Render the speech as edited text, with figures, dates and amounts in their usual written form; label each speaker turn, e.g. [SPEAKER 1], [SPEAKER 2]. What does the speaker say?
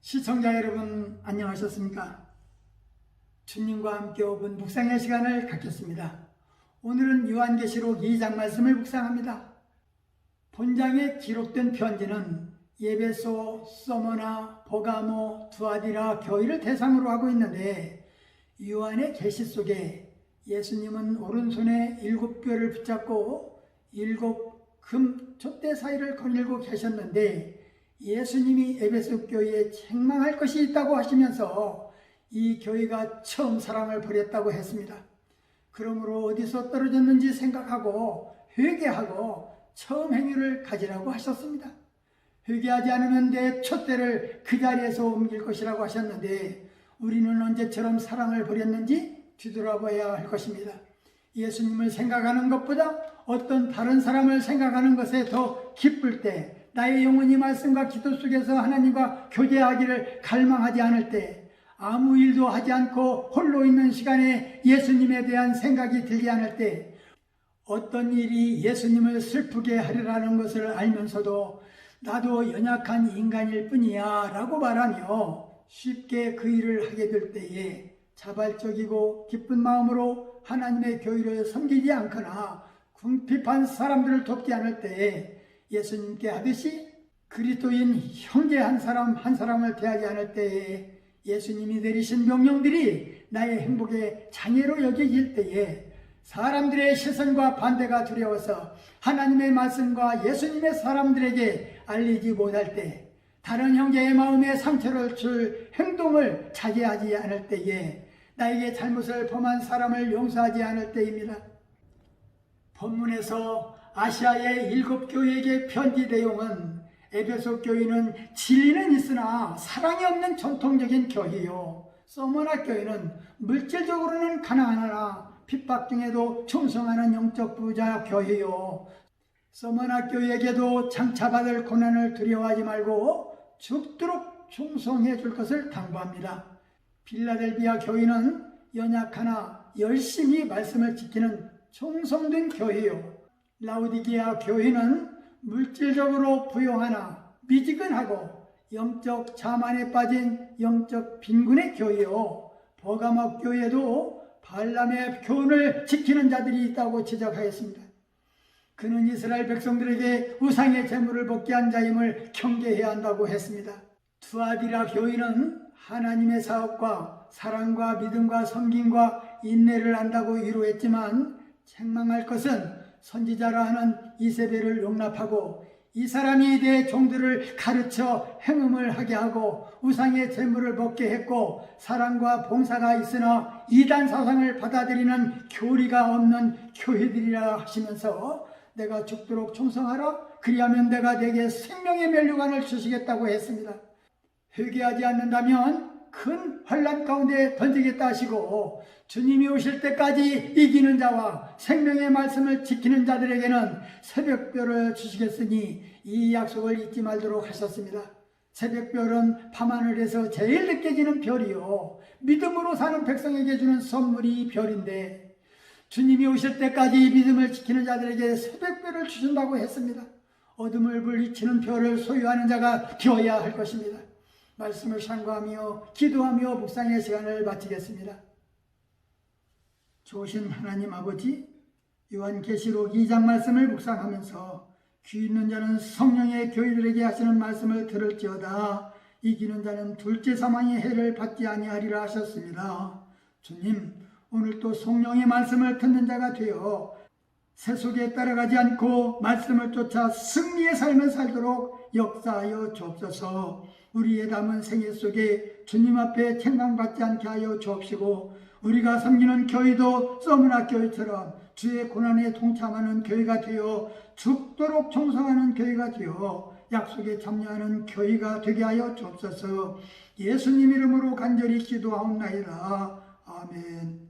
[SPEAKER 1] 시청자 여러분, 안녕하셨습니까? 주님과 함께 5분 묵상의 시간을 갖겠습니다. 오늘은 요한계시록 2장 말씀을 묵상합니다. 본장에 기록된 편지는 에베소, 서머나, 버가모, 두아디라 교회를 대상으로 하고 있는데, 요한의 계시 속에 예수님은 오른손에 7뼈를 붙잡고 7 금 촛대 사이를 거닐고 계셨는데, 예수님이 에베소 교회에 책망할 것이 있다고 하시면서 이 교회가 처음 사랑을 버렸다고 했습니다. 그러므로 어디서 떨어졌는지 생각하고 회개하고 처음 행위를 가지라고 하셨습니다. 회개하지 않으면 내 촛대를 그 자리에서 옮길 것이라고 하셨는데, 우리는 언제처럼 사랑을 버렸는지 뒤돌아봐야 할 것입니다. 예수님을 생각하는 것보다 어떤 다른 사람을 생각하는 것에 더 기쁠 때, 나의 영혼이 말씀과 기도 속에서 하나님과 교제하기를 갈망하지 않을 때, 아무 일도 하지 않고 홀로 있는 시간에 예수님에 대한 생각이 들지 않을 때, 어떤 일이 예수님을 슬프게 하리라는 것을 알면서도 나도 연약한 인간일 뿐이야 라고 말하며 쉽게 그 일을 하게 될 때에 자발적이고 기쁜 마음으로 하나님의 교회를 섬기지 않거나 궁핍한 사람들을 돕지 않을 때에 예수님께 하듯이 그리스도인 형제 한 사람 한 사람을 대하지 않을 때에 예수님이 내리신 명령들이 나의 행복의 장애로 여겨질 때에 사람들의 시선과 반대가 두려워서 하나님의 말씀과 예수님의 사람들에게 알리지 못할 때, 다른 형제의 마음에 상처를 줄 행동을 자제하지 않을 때에 나에게 잘못을 범한 사람을 용서하지 않을 때입니다. 본문에서 아시아의 7 교회에게 편지 내용은 에베소 교회는 진리는 있으나 사랑이 없는 전통적인 교회요, 서머나 교회는 물질적으로는 가난하나 핍박 중에도 충성하는 영적 부자 교회요, 서머나 교회에게도 장차받을 고난을 두려워하지 말고 죽도록 충성해 줄 것을 당부합니다. 빌라델비아 교회는 연약하나 열심히 말씀을 지키는 충성된 교회요, 라우디게아 교회는 물질적으로 부용하나 미지근하고 영적 자만에 빠진 영적 빈군의 교회요, 버가모 교회도 발람의 교훈을 지키는 자들이 있다고 지적하였습니다. 그는 이스라엘 백성들에게 우상의 제물을 먹게 한 자임을 경계해야 한다고 했습니다. 두아디라 교회는 하나님의 사업과 사랑과 믿음과 섬김과 인내를 한다고 위로했지만, 책망할 것은 선지자라 하는 이세벨을 용납하고 이 사람이 내 종들을 가르쳐 행음을 하게 하고 우상의 제물을 먹게 했고 사랑과 봉사가 있으나 이단 사상을 받아들이는 교리가 없는 교회들이라 하시면서 내가 죽도록 충성하라, 그리하면 내가 내게 생명의 면류관을 주시겠다고 했습니다. 회개하지 않는다면 큰 환난 가운데 던지겠다 하시고, 주님이 오실 때까지 이기는 자와 생명의 말씀을 지키는 자들에게는 새벽별을 주시겠으니 이 약속을 잊지 말도록 하셨습니다. 새벽별은 밤하늘에서 제일 늦게 지는 별이요, 믿음으로 사는 백성에게 주는 선물이 별인데, 주님이 오실 때까지 믿음을 지키는 자들에게 새벽별을 주신다고 했습니다. 어둠을 물리치는 별을 소유하는 자가 되어야 할 것입니다. 말씀을 상고하며 기도하며 묵상의 시간을 마치겠습니다. 좋으신 하나님 아버지, 요한계시록 2장 말씀을 묵상하면서 귀 있는 자는 성령의 교회들에게 하시는 말씀을 들을지어다. 이기는 자는 둘째 사망의 해를 받지 아니하리라 하셨습니다. 주님, 오늘 또 성령의 말씀을 듣는 자가 되어 세속에 따라가지 않고 말씀을 쫓아 승리의 삶을 살도록 역사하여 주옵소서. 우리의 남은 생애 속에 주님 앞에 책망받지 않게 하여 주옵시고, 우리가 섬기는 교회도 서머나 교회처럼 주의 고난에 동참하는 교회가 되어 죽도록 충성하는 교회가 되어 약속에 참여하는 교회가 되게 하여 주옵소서. 예수님 이름으로 간절히 기도하옵나이다. 아멘.